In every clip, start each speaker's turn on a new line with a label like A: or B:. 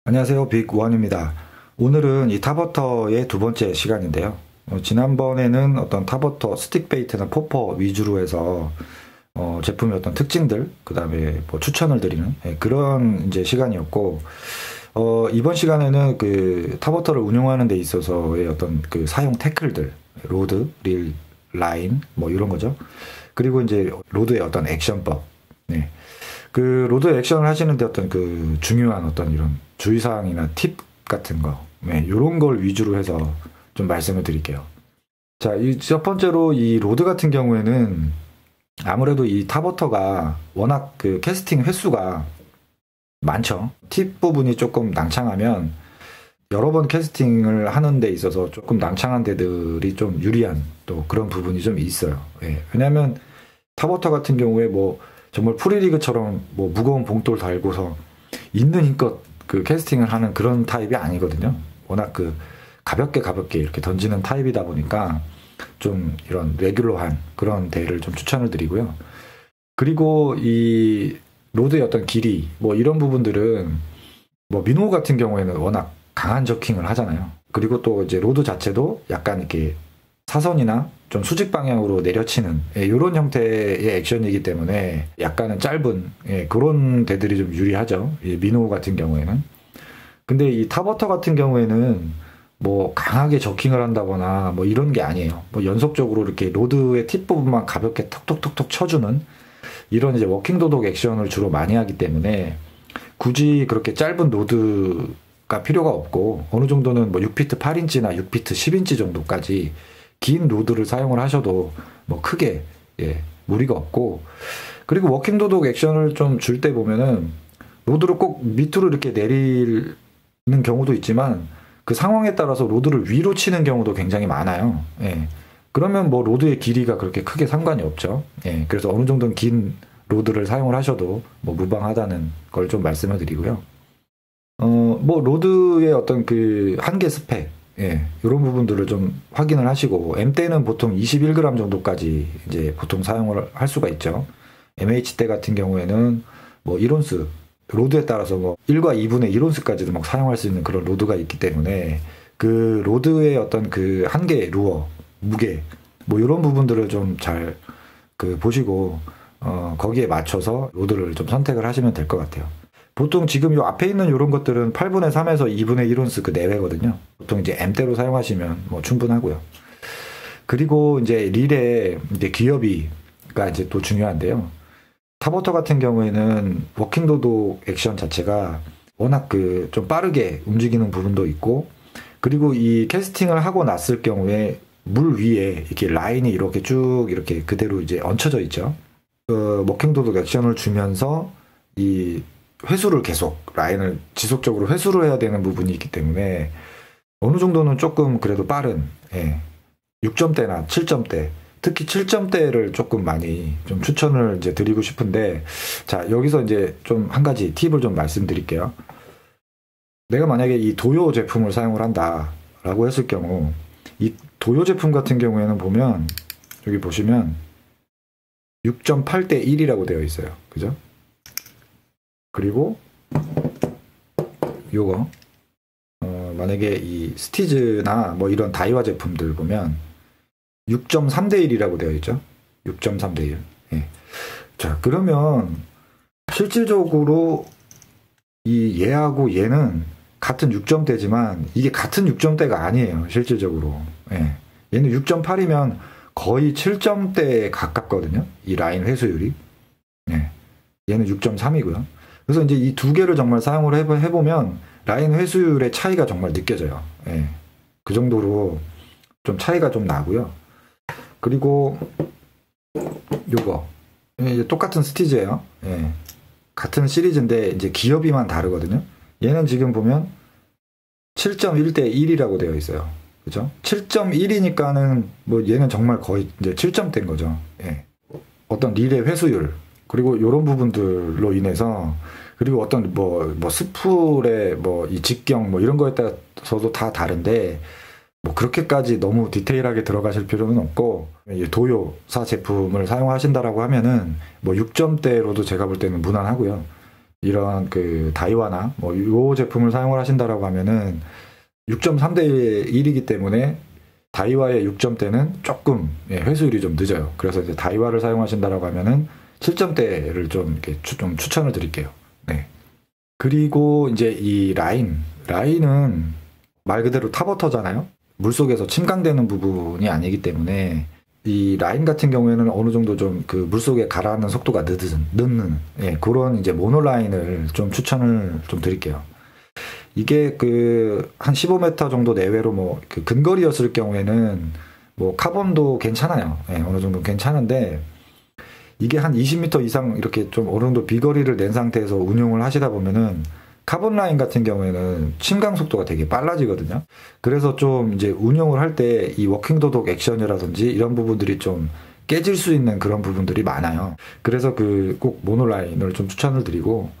A: 안녕하세요. 빅원입니다. 오늘은 이 타버터의 두 번째 시간인데요. 지난번에는 어떤 타버터 스틱 베이트나 포퍼 위주로 해서 제품의 어떤 특징들, 그 다음에 뭐 추천을 드리는 그런 이제 시간이었고, 이번 시간에는 그 타버터를 운영하는 데 있어서의 어떤 그 사용 태클들, 로드, 릴, 라인, 뭐 이런 거죠. 그리고 이제 로드의 어떤 액션법, 네. 그 로드 액션을 하시는데 어떤 그 중요한 어떤 이런 주의사항이나 팁 같은 거, 네, 요런 걸 위주로 해서 좀 말씀을 드릴게요. 자, 이 첫 번째로 이 로드 같은 경우에는 아무래도 이 타버터가 워낙 그 캐스팅 횟수가 많죠. 팁 부분이 조금 낭창하면 여러 번 캐스팅을 하는 데 있어서 조금 낭창한 데들이 좀 유리한 또 그런 부분이 좀 있어요. 예, 왜냐하면 타버터 같은 경우에 뭐 정말 프리리그처럼 뭐 무거운 봉돌 달고서 있는 힘껏 그 캐스팅을 하는 그런 타입이 아니거든요. 워낙 그 가볍게 이렇게 던지는 타입이다 보니까 좀 이런 레귤러한 그런 대회를 좀 추천을 드리고요. 그리고 이 로드의 어떤 길이 뭐 이런 부분들은 뭐 민호 같은 경우에는 워낙 강한 저킹을 하잖아요. 그리고 또 이제 로드 자체도 약간 이렇게 사선이나 좀 수직 방향으로 내려치는 이런 형태의 액션이기 때문에 약간은 짧은 그런 대들이 좀 유리하죠. 민호 같은 경우에는. 근데 이 타버터 같은 경우에는 뭐 강하게 저킹을 한다거나 뭐 이런 게 아니에요. 뭐 연속적으로 이렇게 로드의 팁 부분만 가볍게 톡톡톡톡 쳐주는 이런 이제 워킹 도독 액션을 주로 많이 하기 때문에 굳이 그렇게 짧은 로드가 필요가 없고 어느 정도는 뭐 6피트 8인치나 6피트 10인치 정도까지 긴 로드를 사용을 하셔도 뭐 크게 무리가 없고, 그리고 워킹 도독 액션을 좀 줄 때 보면은 로드를 꼭 밑으로 이렇게 내리는 경우도 있지만 그 상황에 따라서 로드를 위로 치는 경우도 굉장히 많아요. 그러면 뭐 로드의 길이가 그렇게 크게 상관이 없죠. 그래서 어느 정도는 긴 로드를 사용을 하셔도 뭐 무방하다는 걸 좀 말씀을 드리고요. 뭐 로드의 어떤 그 한계 스펙, 이런 부분들을 좀 확인을 하시고, M대는 보통 21g 정도까지 이제 보통 사용을 할 수가 있죠. MH대 같은 경우에는 뭐 1온스, 로드에 따라서 뭐 1과 2분의 1온스까지도 막 사용할 수 있는 그런 로드가 있기 때문에 그 로드의 어떤 그 한계, 루어, 무게, 뭐 이런 부분들을 좀 잘 그 보시고, 거기에 맞춰서 로드를 좀 선택을 하시면 될 것 같아요. 보통 지금 요 앞에 있는 이런 것들은 8분의 3에서 2분의 1온스 그 내외거든요. 보통 이제 M대로 사용하시면 뭐 충분하고요. 그리고 이제 릴의 이제 기어비가 이제 또 중요한데요. 타버터 같은 경우에는 워킹 도독 액션 자체가 워낙 그 좀 빠르게 움직이는 부분도 있고, 그리고 이 캐스팅을 하고 났을 경우에 물 위에 이렇게 라인이 이렇게 쭉 이렇게 그대로 이제 얹혀져 있죠. 그 워킹 도독 액션을 주면서 이 회수를 계속 라인을 지속적으로 회수를 해야 되는 부분이 있기 때문에 어느 정도는 조금 그래도 빠른 6점대나 7점대, 특히 7점대를 조금 많이 좀 추천을 이제 드리고 싶은데, 자, 여기서 이제 좀 한 가지 팁을 좀 말씀드릴게요. 내가 만약에 이 도요 제품을 사용을 한다라고 했을 경우, 이 도요 제품 같은 경우에는 보면 여기 보시면 6.8대 1이라고 되어 있어요. 그죠? 그리고 요거 만약에 이 스티즈나 뭐 이런 다이와 제품들 보면 6.3대 1이라고 되어 있죠. 6.3대 1. 자, 그러면 실질적으로 이 얘하고 얘는 같은 6점대지만 이게 같은 6점대가 아니에요. 실질적으로. 얘는 6.8이면 거의 7점대에 가깝거든요. 이 라인 회수율이. 얘는 6.3이고요. 그래서 이제 이 두 개를 정말 사용을 해보면 라인 회수율의 차이가 정말 느껴져요. 그 정도로 좀 차이가 좀 나고요. 그리고 요거 이제 똑같은 스티즈예요. 같은 시리즈인데 이제 기어비만 다르거든요. 얘는 지금 보면 7.1대 1이라고 되어 있어요. 그죠? 7.1이니까는 뭐 얘는 정말 거의 이제 7점대인 거죠. 어떤 릴의 회수율, 그리고 이런 부분들로 인해서, 그리고 어떤 뭐 스풀의 뭐 이 직경 뭐 이런 거에 따라서도 다 다른데 뭐 그렇게까지 너무 디테일하게 들어가실 필요는 없고, 도요사 제품을 사용하신다라고 하면은 뭐 6점대로도 제가 볼 때는 무난하고요. 이런 그 다이와나 뭐 요 제품을 사용을 하신다라고 하면은 6.3대 1이기 때문에 다이와의 6점대는 조금 회수율이 좀 늦어요. 그래서 이제 다이와를 사용하신다라고 하면은 7점대를 좀 이렇게 좀 추천을 드릴게요. 네. 그리고 이제 이 라인은 말 그대로 탑워터잖아요. 물속에서 침강되는 부분이 아니기 때문에 이 라인 같은 경우에는 어느 정도 좀 그 물속에 가라앉는 속도가 늦는 그런 이제 모노라인을 좀 추천을 좀 드릴게요. 이게 그 한 15m 정도 내외로 뭐 그 근거리였을 경우에는 뭐 카본도 괜찮아요. 어느 정도 괜찮은데 이게 한 20m 이상 이렇게 좀 어느 정도 비거리를 낸 상태에서 운용을 하시다 보면은 카본 라인 같은 경우에는 침강 속도가 되게 빨라지거든요. 그래서 좀 이제 운용을 할 때 이 워킹 도독 액션이라든지 이런 부분들이 좀 깨질 수 있는 그런 부분들이 많아요. 그래서 그 꼭 모노라인을 좀 추천을 드리고,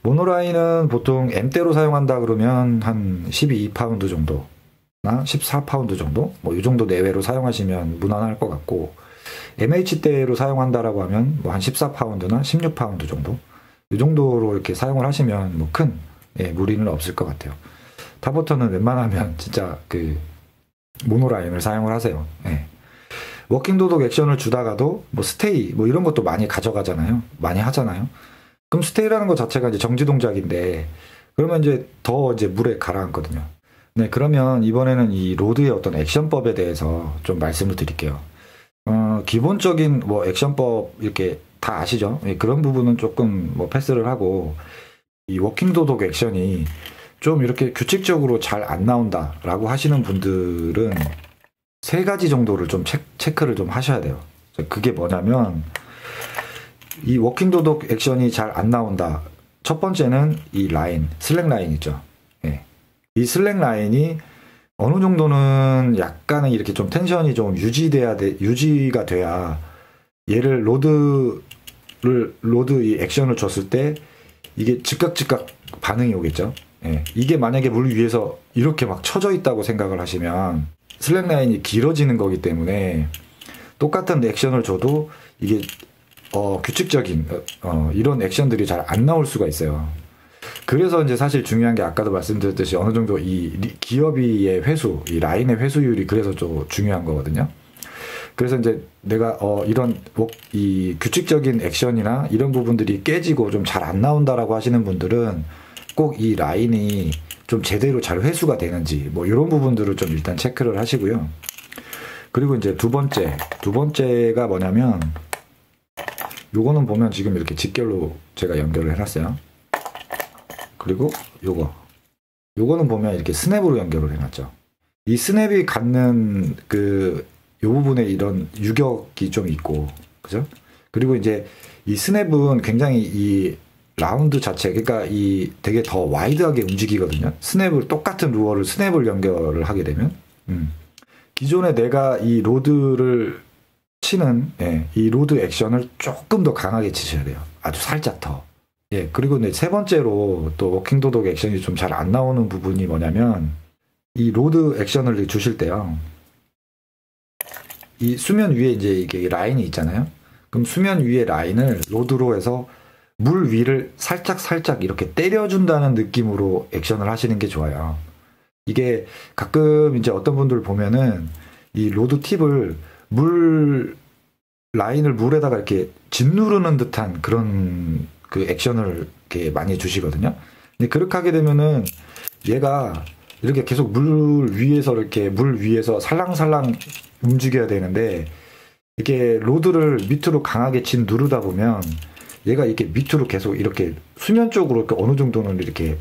A: 모노라인은 보통 M대로 사용한다 그러면 한 12파운드 정도나 14파운드 정도? 뭐 이 정도 내외로 사용하시면 무난할 것 같고, MH대로 사용한다라고 하면 뭐 한 14파운드나 16파운드 정도? 이 정도로 이렇게 사용을 하시면 뭐 큰 무리는 없을 것 같아요. 탑워터는 웬만하면 진짜 그 모노라인을 사용을 하세요. 워킹 도독 액션을 주다가도 뭐 스테이 뭐 이런 것도 많이 가져가잖아요. 많이 하잖아요. 그럼 스테이라는 것 자체가 이제 정지 동작인데, 그러면 이제 더 이제 물에 가라앉거든요. 네, 그러면 이번에는 이 로드의 어떤 액션법에 대해서 좀 말씀을 드릴게요. 기본적인 뭐 액션법 이렇게 다 아시죠? 그런 부분은 조금 뭐 패스를 하고, 이 워킹 도독 액션이 좀 이렇게 규칙적으로 잘 안 나온다라고 하시는 분들은 3가지 정도를 좀 체크를 좀 하셔야 돼요. 그게 뭐냐면, 이 워킹 도독 액션이 잘 안 나온다. 첫 번째는 이 라인, 슬랙 라인 있죠. 이 슬랙 라인이 어느 정도는 약간은 이렇게 좀 텐션이 좀 유지가 돼야 얘를 로드 이 액션을 줬을 때 이게 즉각 반응이 오겠죠. 이게 만약에 물 위에서 이렇게 막 쳐져 있다고 생각을 하시면 슬랙 라인이 길어지는 거기 때문에 똑같은 액션을 줘도 이게 규칙적인 이런 액션들이 잘 안 나올 수가 있어요. 그래서 이제 사실 중요한 게 아까도 말씀드렸듯이 어느 정도 이 기어비의 회수, 이 라인의 회수율이 그래서 좀 중요한 거거든요. 그래서 이제 내가 이런 이 규칙적인 액션이나 이런 부분들이 깨지고 좀 잘 안 나온다라고 하시는 분들은 꼭 이 라인이 좀 제대로 잘 회수가 되는지 뭐 이런 부분들을 좀 일단 체크를 하시고요. 그리고 이제 두 번째가 뭐냐면, 요거는 보면 지금 이렇게 직결로 제가 연결을 해놨어요. 그리고 요거는 보면 이렇게 스냅으로 연결을 해놨죠. 이 스냅이 갖는 요 부분에 이런 유격이 좀 있고, 그죠? 그리고 이제 이 스냅은 굉장히 이 라운드 자체, 그러니까 이 되게 더 와이드하게 움직이거든요. 똑같은 루어를 스냅을 연결을 하게 되면, 기존에 내가 이 로드를 치는 이 로드 액션을 조금 더 강하게 치셔야 돼요. 아주 살짝 더. 그리고 이제 세 번째로 또 워킹 도독 액션이 좀 잘 안 나오는 부분이 뭐냐면, 이 로드 액션을 주실 때요, 이 수면 위에 이제 이게 라인이 있잖아요. 그럼 수면 위에 라인을 로드로 해서 물 위를 살짝 이렇게 때려준다는 느낌으로 액션을 하시는 게 좋아요. 이게 가끔 이제 어떤 분들 보면은 이 로드 팁을 라인을 물에다가 이렇게 짓누르는 듯한 그런 그 액션을 이렇게 많이 주시거든요. 근데 그렇게 하게 되면은 얘가 이렇게 계속 물 위에서 살랑살랑 움직여야 되는데, 이게 로드를 밑으로 강하게 누르다 보면 얘가 이렇게 밑으로 계속 이렇게 수면 쪽으로 이렇게 어느 정도는 이렇게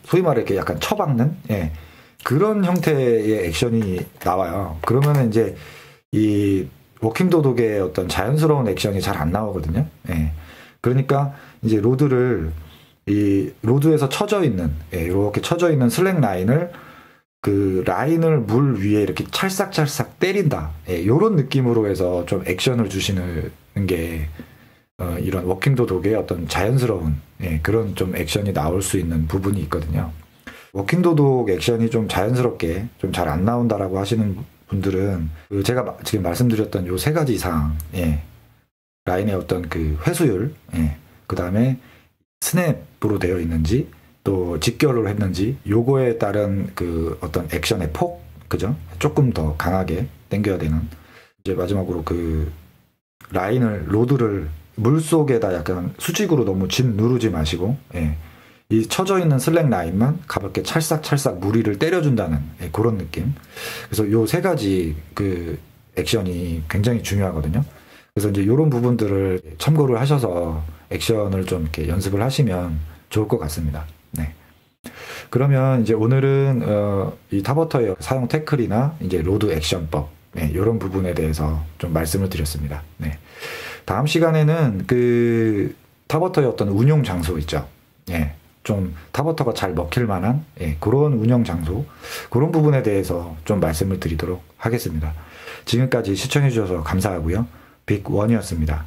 A: 소위 말해 이렇게 약간 처박는 그런 형태의 액션이 나와요. 그러면은 이제 이 워킹 도독의 어떤 자연스러운 액션이 잘 안 나오거든요. 그러니까 이제 로드에서 쳐져 있는, 이렇게 쳐져 있는 슬랙 라인을 라인을 물 위에 이렇게 찰싹찰싹 때린다. 요런 느낌으로 해서 좀 액션을 주시는 게, 이런 워킹 도독의 어떤 자연스러운, 그런 좀 액션이 나올 수 있는 부분이 있거든요. 워킹 도독 액션이 좀 자연스럽게 좀 잘 안 나온다라고 하시는 분들은 제가 지금 말씀드렸던 요 3가지 이상, 라인의 어떤 그 회수율, 그 다음에 스냅으로 되어 있는지 또 직결을 했는지 요거에 따른 그 어떤 액션의 폭, 그죠? 조금 더 강하게 당겨야 되는. 이제 마지막으로 그 라인을, 로드를 물속에다 약간 수직으로 너무 진 누르지 마시고, 예. 이 쳐져 있는 슬랙 라인만 가볍게 찰싹찰싹 무리를 때려준다는, 예, 그런 느낌. 그래서 요 세 가지 그 액션이 굉장히 중요하거든요. 그래서 이제 요런 부분들을 참고를 하셔서 액션을 좀 이렇게 연습을 하시면 좋을 것 같습니다. 네. 그러면 이제 오늘은 이 타버터의 사용 태클이나 이제 로드 액션법, 네, 이런 부분에 대해서 좀 말씀을 드렸습니다. 네. 다음 시간에는 그 타버터의 어떤 운용 장소 있죠. 예. 좀 타버터가 잘 먹힐 만한, 예, 그런 운영 장소, 그런 부분에 대해서 좀 말씀을 드리도록 하겠습니다. 지금까지 시청해 주셔서 감사하고요. 빅원이었습니다.